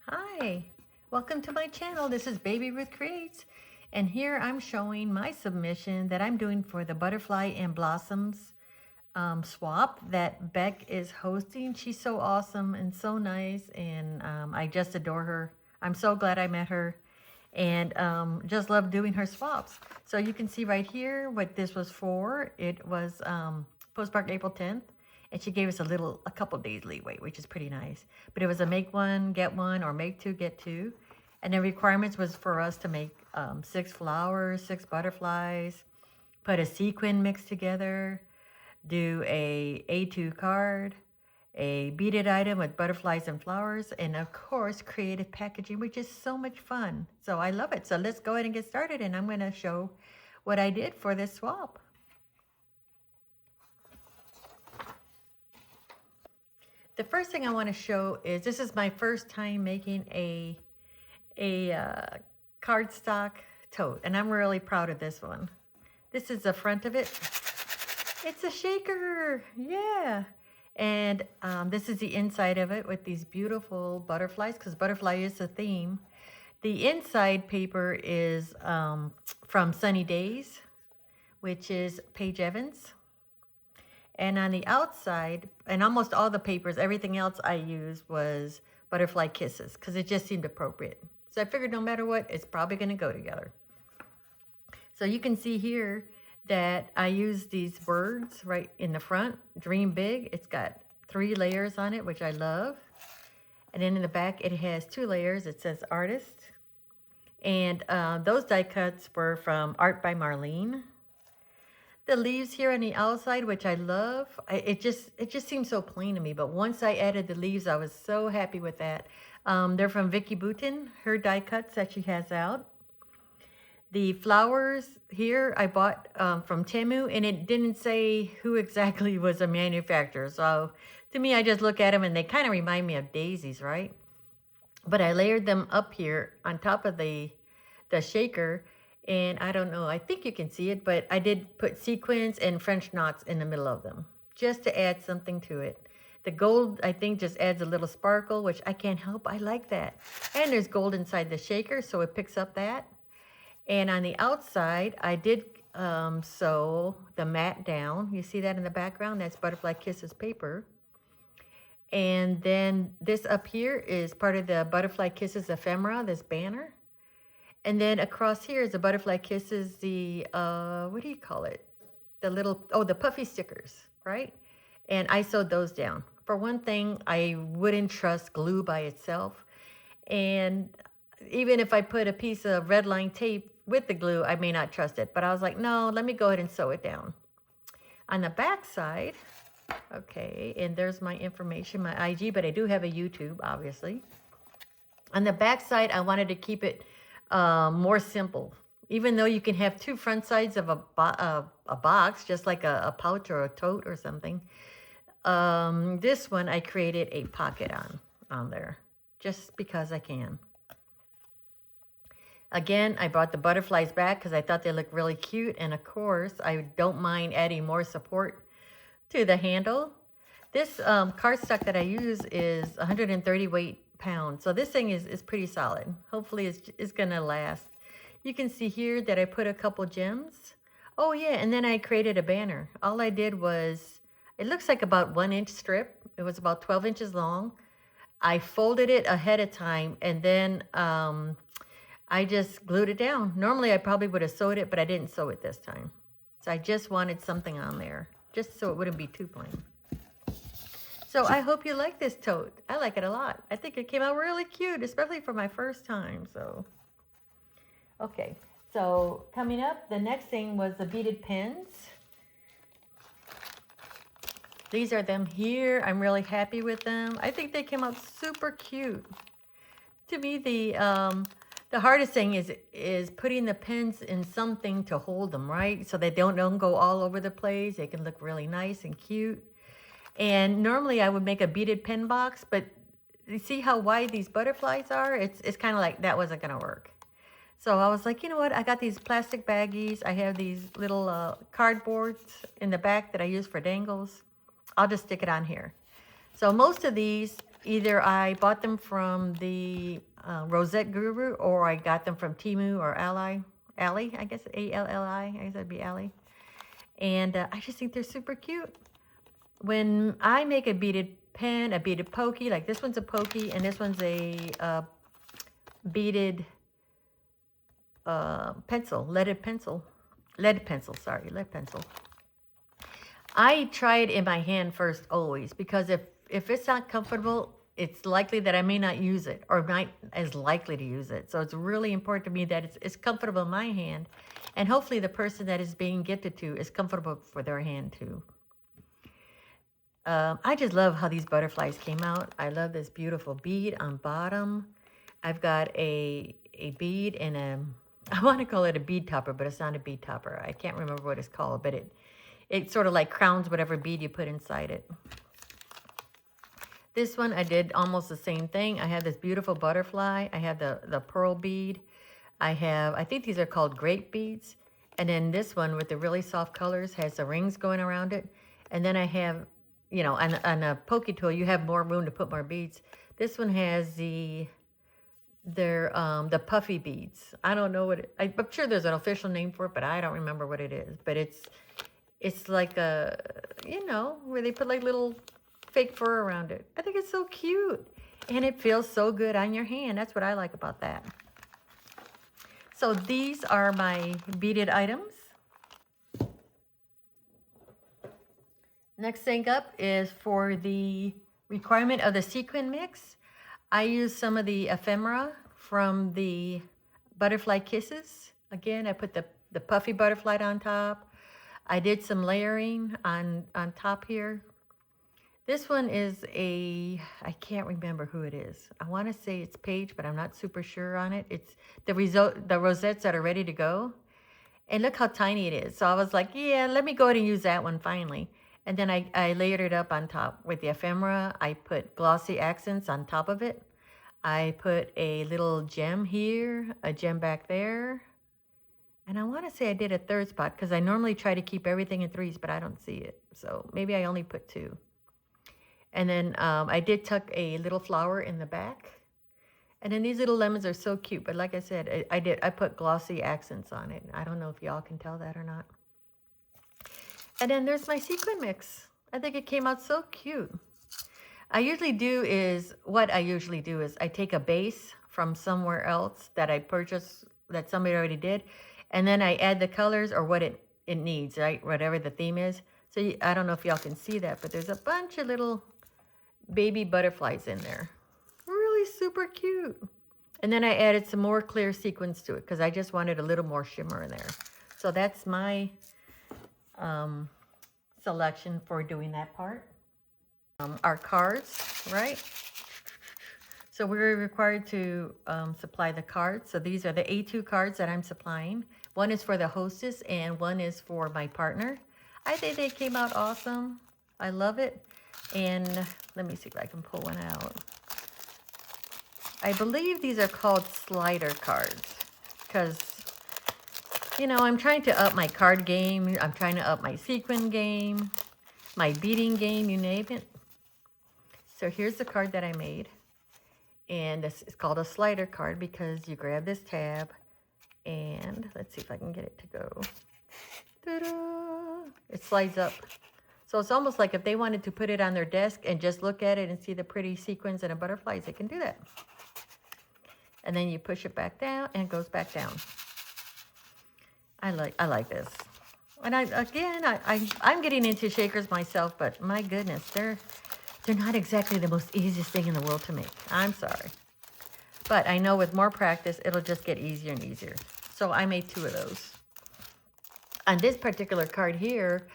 Hi, welcome to my channel. This is Baby Ruth Creates, and here I'm showing my submission that I'm doing for the Butterfly and Blossoms swap that Beck is hosting. She's so awesome and so nice, and I just adore her. I'm so glad I met her, and just love doing her swaps. So you can see right here what this was for. It was postmarked April 10th. And she gave us a couple days leeway, which is pretty nice. But it was a make one, get one, or make two, get two. And the requirements was for us to make 6 flowers, 6 butterflies, put a sequin mix together, do a A2 card, a beaded item with butterflies and flowers, and of course, creative packaging, which is so much fun. So I love it. So let's go ahead and get started, and I'm going to show what I did for this swap. The first thing I want to show is this is my first time making a cardstock tote, and I'm really proud of this one. This is the front of it. It's a shaker, yeah. And this is the inside of it with these beautiful butterflies, because butterfly is the theme. The inside paper is from Sunny Days, which is Paige Evans. And on the outside, and almost all the papers, everything else I used was Butterfly Kisses, because it just seemed appropriate. So I figured no matter what, it's probably going to go together. So you can see here that I used these birds right in the front, Dream Big. It's got 3 layers on it, which I love. And then in the back, it has 2 layers. It says Artist. And those die cuts were from Art by Marlene. The leaves here on the outside, which I love, it just seems so plain to me. But once I added the leaves, I was so happy with that. They're from Vicky Boutin, her die cuts that she has out. The flowers here I bought from Temu, and it didn't say who exactly was a manufacturer. So to me, I just look at them, and they kind of remind me of daisies, right? But I layered them up here on top of the shaker. And I don't know, I think you can see it, but I did put sequins and French knots in the middle of them, just to add something to it. The gold, I think, just adds a little sparkle, which I can't help. I like that. And there's gold inside the shaker, so it picks up that. And on the outside, I did sew the mat down. You see that in the background? That's Butterfly Kisses paper. And then this up here is part of the Butterfly Kisses ephemera, this banner. And then across here is the Butterfly Kisses, the, what do you call it? The little, oh, the puffy stickers, right? And I sewed those down. For one thing, I wouldn't trust glue by itself. And even if I put a piece of red line tape with the glue, I may not trust it. But I was like, no, let me go ahead and sew it down. On the back side, okay, and there's my information, my IG, but I do have a YouTube, obviously. On the back side, I wanted to keep it more simple. Even though you can have 2 front sides of a box, just like a pouch or a tote or something. This one I created a pocket on there, just because I can. Again, I brought the butterflies back because I thought they looked really cute. And of course, I don't mind adding more support to the handle. This cardstock that I use is 130 weight pounds. So this thing is pretty solid. Hopefully it's gonna last. You can see here that I put a couple gems. Oh yeah, and then I created a banner. All I did was, it looks like about 1-inch strip. It was about 12 inches long. I folded it ahead of time, and then I just glued it down. Normally I probably would have sewed it, but I didn't sew it this time. So I just wanted something on there, just so it wouldn't be too plain. So I hope you like this tote. I like it a lot. I think it came out really cute, especially for my first time. So, okay. So coming up, the next thing was the beaded pins. These are them here. I'm really happy with them. I think they came out super cute. To me, the hardest thing is putting the pins in something to hold them, right? So they don't go all over the place. They can look really nice and cute. And normally I would make a beaded pin box, but you see how wide these butterflies are? It's kind of like that wasn't going to work. So I was like, you know what? I got these plastic baggies. I have these little cardboards in the back that I use for dangles. I'll just stick it on here. So most of these Either I bought them from the Rosette Guru, or I got them from Temu or Ally, I guess, Alli, I guess that'd be Ally. And I just think they're super cute. When I make a beaded pen, a beaded pokey, like this one's a pokey, and this one's a beaded pencil, lead pencil, sorry, lead pencil. I try it in my hand first always, because if it's not comfortable, it's likely that I may not use it, or not as likely to use it. So it's really important to me that it's comfortable in my hand, and hopefully the person that is being gifted to is comfortable for their hand too. I just love how these butterflies came out. I love this beautiful bead on bottom. I've got a bead and I want to call it a bead topper, but it's not a bead topper. I can't remember what it's called, but it sort of like crowns whatever bead you put inside it. This one, I did almost the same thing. I have this beautiful butterfly. I have the pearl bead. I think these are called grape beads. And then this one with the really soft colors has the rings going around it. And then I have, you know, on a pokey tool, you have more room to put more beads. This one has the puffy beads. I don't know what I'm sure there's an official name for it, but I don't remember what it is. But it's like a, you know, where they put like little fake fur around it. I think it's so cute, and it feels so good on your hand. That's what I like about that. So these are my beaded items. Next thing up is for the requirement of the sequin mix. I use some of the ephemera from the Butterfly Kisses. Again, I put the puffy butterfly on top. I did some layering on top here. This one is I can't remember who it is. I want to say it's Paige, but I'm not super sure on it. It's the rosettes that are ready to go. And look how tiny it is. So I was like, yeah, let me go ahead and use that one finally. And then I layered it up on top with the ephemera. I put glossy accents on top of it. I put a little gem here, a gem back there. And I want to say I did a third spot, because I normally try to keep everything in threes, but I don't see it. So maybe I only put two. And then I did tuck a little flower in the back. And then these little lemons are so cute. But like I said, I put glossy accents on it. I don't know if y'all can tell that or not. And then there's my sequin mix. I think it came out so cute. What I usually do is I take a base from somewhere else that I purchased, that somebody already did, and then I add the colors or what it needs, right? Whatever the theme is. So I don't know if y'all can see that, but there's a bunch of little baby butterflies in there. Really super cute. And then I added some more clear sequins to it, because I just wanted a little more shimmer in there. So that's my selection for doing that part. Our cards, right? So we're required to supply the cards. So these are the A2 cards that I'm supplying. One is for the hostess and one is for my partner. I think they came out awesome. I love it. And let me see if I can pull one out. I believe these are called slider cards, because, you know, I'm trying to up my card game. I'm trying to up my sequin game, my beading game, you name it. So here's the card that I made. And this is called a slider card because you grab this tab and let's see if I can get it to go. Ta-da! It slides up. So it's almost like if they wanted to put it on their desk and just look at it and see the pretty sequins and the butterflies, they can do that. And then you push it back down and it goes back down. I like this. And I'm getting into shakers myself, but my goodness, they're not exactly the most easiest thing in the world to make. I'm sorry. But I know with more practice, it'll just get easier and easier. So I made 2 of those. On this particular card here,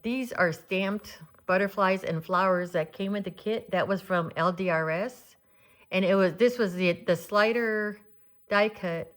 these are stamped butterflies and flowers that came with the kit. That was from LDRS. And this was the slider die cut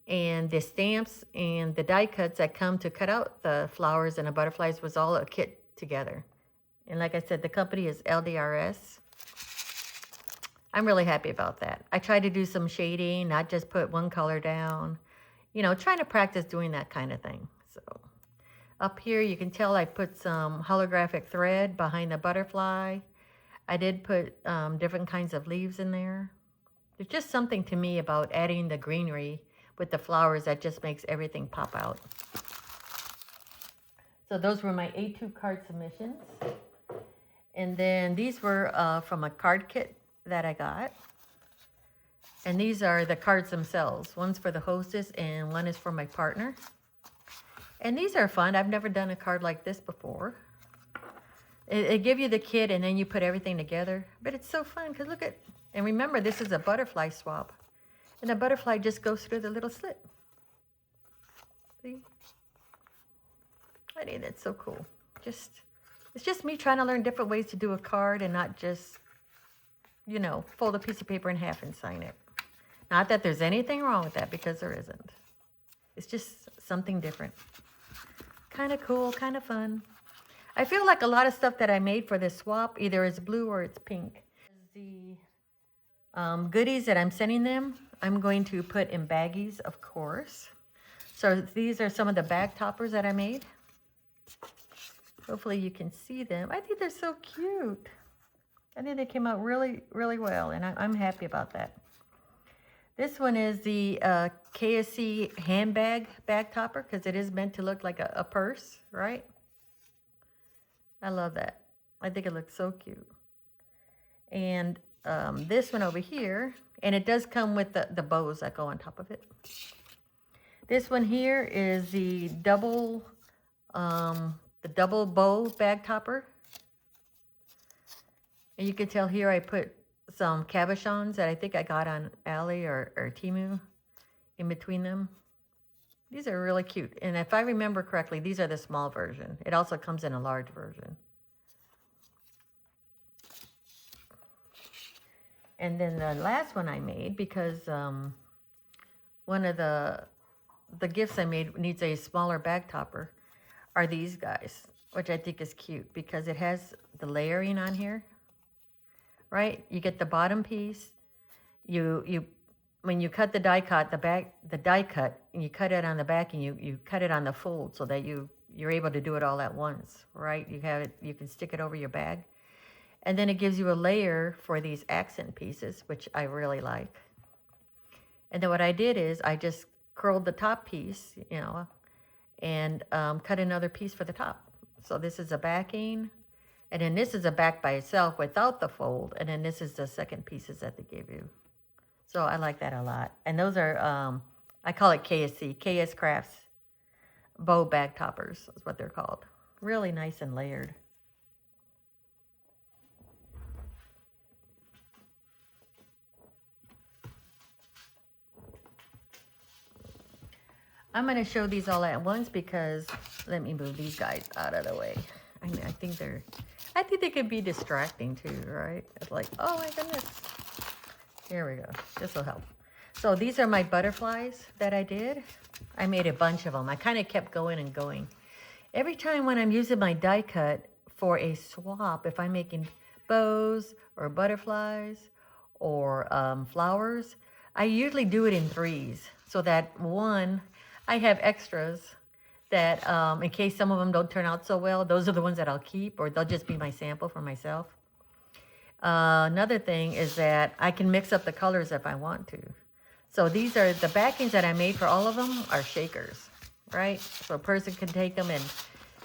and the stamps and the die cuts that come to cut out the flowers and the butterflies was all a kit together. And like I said, the company is LDRS. I'm really happy about that. I tried to do some shading, not just put one color down. You know, trying to practice doing that kind of thing. So up here, you can tell I put some holographic thread behind the butterfly. I did put different kinds of leaves in there. There's just something to me about adding the greenery with the flowers that just makes everything pop out. So those were my A2 card submissions. And then these were from a card kit that I got. And these are the cards themselves. One's for the hostess and one is for my partner. And these are fun. I've never done a card like this before. It give you the kit and then you put everything together. But it's so fun because look at, and remember this is a butterfly swap. And the butterfly just goes through the little slit. See? I think that's so cool. It's just me trying to learn different ways to do a card and not just, you know, fold a piece of paper in half and sign it. Not that there's anything wrong with that, because there isn't. It's just something different. Kind of cool, kind of fun. I feel like a lot of stuff that I made for this swap either is blue or it's pink. The goodies that I'm sending them, I'm going to put in baggies, of course. So these are some of the bag toppers that I made. Hopefully you can see them. I think they're so cute. I think they came out really, really well, and I'm happy about that. This one is the KSC handbag bag topper, because it is meant to look like a purse, right? I love that. I think it looks so cute. And this one over here, and it does come with the bows that go on top of it. This one here is the double bow bag topper. And you can tell here I put some cabochons that I think I got on Ali or Temu in between them. These are really cute. And if I remember correctly, these are the small version. It also comes in a large version. And then the last one I made, because one of the gifts I made needs a smaller bag topper, are these guys, which I think is cute because it has the layering on here. Right? You get the bottom piece. When you cut the die cut, the die cut, and you cut it on the back and you cut it on the fold so that you're able to do it all at once, right? You can stick it over your bag. And then it gives you a layer for these accent pieces, which I really like. And then what I did is I just curled the top piece, you know, and cut another piece for the top. So this is a backing. And then this is a back by itself without the fold. And then this is the second pieces that they give you. So I like that a lot. And those are, I call it KSC, KS Crafts bow bag toppers is what they're called. Really nice and layered. I'm going to show these all at once because, let me move these guys out of the way. I mean, I think they could be distracting too, right? It's like, oh my goodness. Here we go. This will help. So these are my butterflies that I did. I made a bunch of them. I kind of kept going and going. Every time when I'm using my die cut for a swap, if I'm making bows or butterflies or flowers, I usually do it in threes so that one, I have extras that in case some of them don't turn out so well, those are the ones that I'll keep, or they'll just be my sample for myself. Another thing is that I can mix up the colors if I want to. So these are the backings that I made for all of them are shakers, right? So a person can take them and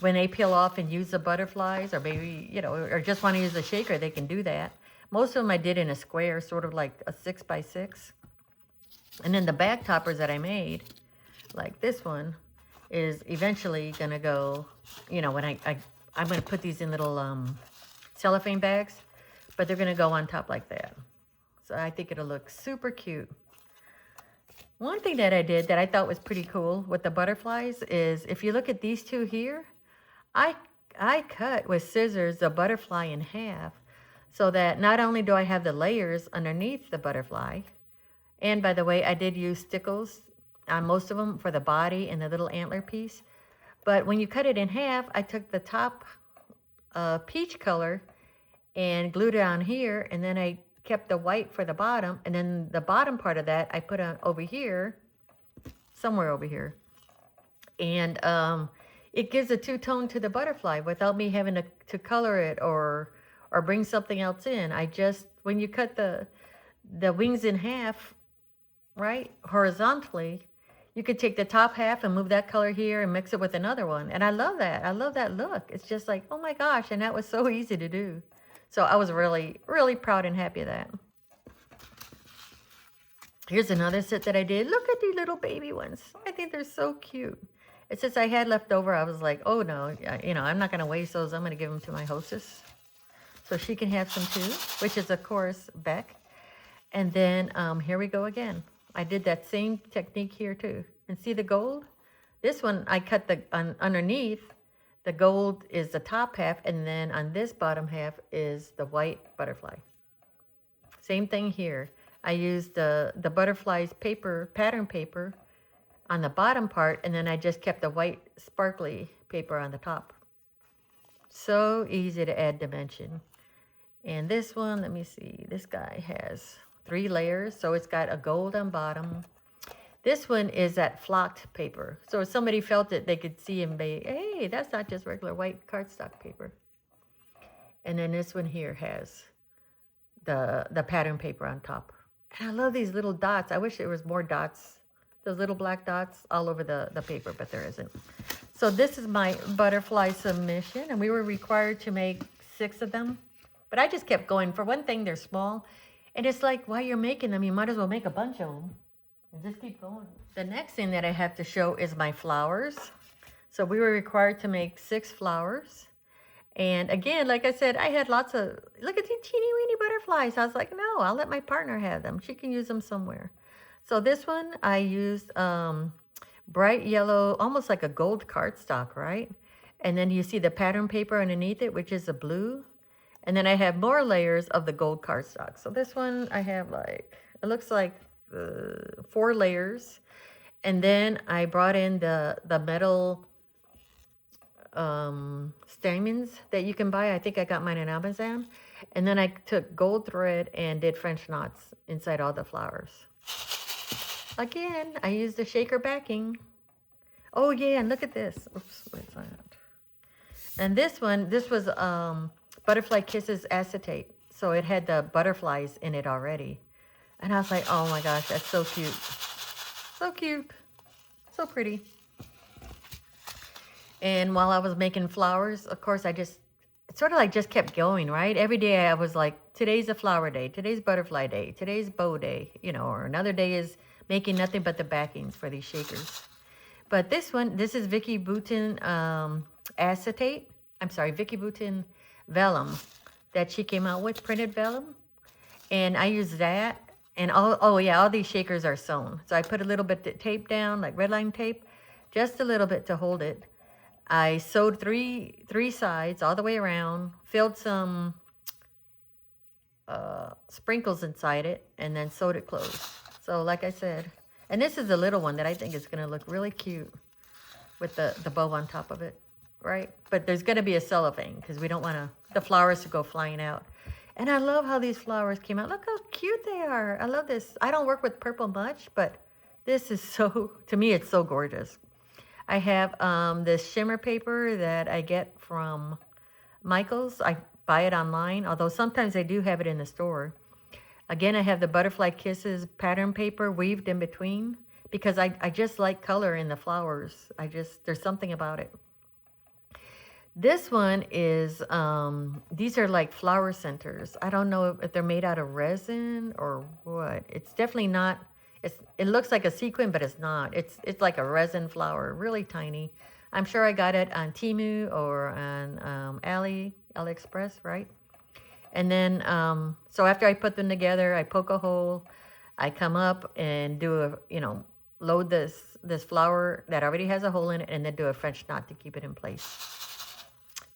when they peel off and use the butterflies, or maybe, you know, or just want to use a shaker, they can do that. Most of them I did in a square, sort of like a 6x6. And then the bag toppers that I made, like this one, is eventually gonna go, you know, when I'm gonna put these in little cellophane bags, but they're gonna go on top like that. So I think it'll look super cute. One thing that I did that I thought was pretty cool with the butterflies is if you look at these two here, I cut with scissors the butterfly in half so that not only do I have the layers underneath the butterfly, and by the way, I did use stickles on most of them for the body and the little antler piece. But when you cut it in half, I took the top peach color and glued it on here, and then I kept the white for the bottom, and then the bottom part of that I put on over here, somewhere over here. And it gives a two-tone to the butterfly without me having to color it or or bring something else in. I just, when you cut the wings in half, right, horizontally, you could take the top half and move that color here and mix it with another one. And I love that. I love that look. It's just like, oh my gosh, and that was so easy to do. So I was really, really proud and happy of that. Here's another set that I did. Look at these little baby ones. I think they're so cute. It's just I had left over. I was like, oh no, you know, I'm not going to waste those. I'm going to give them to my hostess so she can have some too, which is, of course, Beck. And then here we go again. I did that same technique here too. And see the gold? This one, I cut the underneath. The gold is the top half, and then on this bottom half is the white butterfly. Same thing here. I used the butterflies paper, pattern paper on the bottom part, and then I just kept the white sparkly paper on the top. So easy to add dimension. And this one, let me see, this guy has 3 layers, so it's got a gold on bottom. This one is that flocked paper. So if somebody felt it, they could see and be, hey, that's not just regular white cardstock paper. And then this one here has the pattern paper on top. And I love these little dots. I wish there was more dots, those little black dots all over the paper, but there isn't. So this is my butterfly submission, and we were required to make 6 of them. But I just kept going. For one thing, they're small. And it's like, while you're making them, you might as well make a bunch of them. And just keep going. The next thing that I have to show is my flowers. So we were required to make 6 flowers. And again, like I said, I had lots of, look at these teeny weeny butterflies. I was like, no, I'll let my partner have them. She can use them somewhere. So this one, I used bright yellow, almost like a gold cardstock, right? And then you see the pattern paper underneath it, which is a blue. And then I have more layers of the gold cardstock. So this one, I have like, it looks like 4 layers. And then I brought in the metal stamens that you can buy. I think I got mine on Amazon. And then I took gold thread and did French knots inside all the flowers. Again, I used the shaker backing. Oh yeah, and look at this. Oops, where's that? And this one, this was Butterfly Kisses acetate. So it had the butterflies in it already. And I was like, oh my gosh, that's so cute. So cute. So pretty. And while I was making flowers, of course, it sort of like just kept going, right? Every day I was like, today's a flower day, today's butterfly day, today's bow day, you know, or another day is making nothing but the backings for these shakers. But this one, this is Vicky Boutin acetate. I'm sorry, Vicky Boutin vellum that she came out with, printed vellum. And I use that. And all these shakers are sewn. So I put a little bit of tape down, like red line tape, just a little bit to hold it. I sewed three sides all the way around, filled some sprinkles inside it, and then sewed it closed. So like I said, and this is a little one that I think is going to look really cute with the bow on top of it, right? But there's going to be a cellophane because we don't want the flowers to go flying out. And I love how these flowers came out. Look how cute they are. I love this. I don't work with purple much, but this is so, to me, it's so gorgeous. I have this shimmer paper that I get from Michael's. I buy it online, although sometimes they do have it in the store. Again, I have the Butterfly Kisses pattern paper weaved in between because I just like color in the flowers. There's something about it. This one is, these are like flower centers. I don't know if they're made out of resin or what. It's definitely not, it looks like a sequin, but it's not. It's like a resin flower, really tiny. I'm sure I got it on Temu or on AliExpress, right? And then, so after I put them together, I poke a hole, I come up and do load this flower that already has a hole in it, and then do a French knot to keep it in place.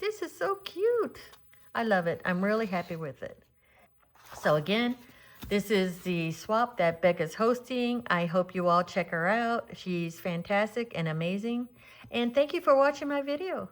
This is so cute. I love it. I'm really happy with it. So again, this is the swap that Becca's hosting. I hope you all check her out. She's fantastic and amazing. And thank you for watching my video.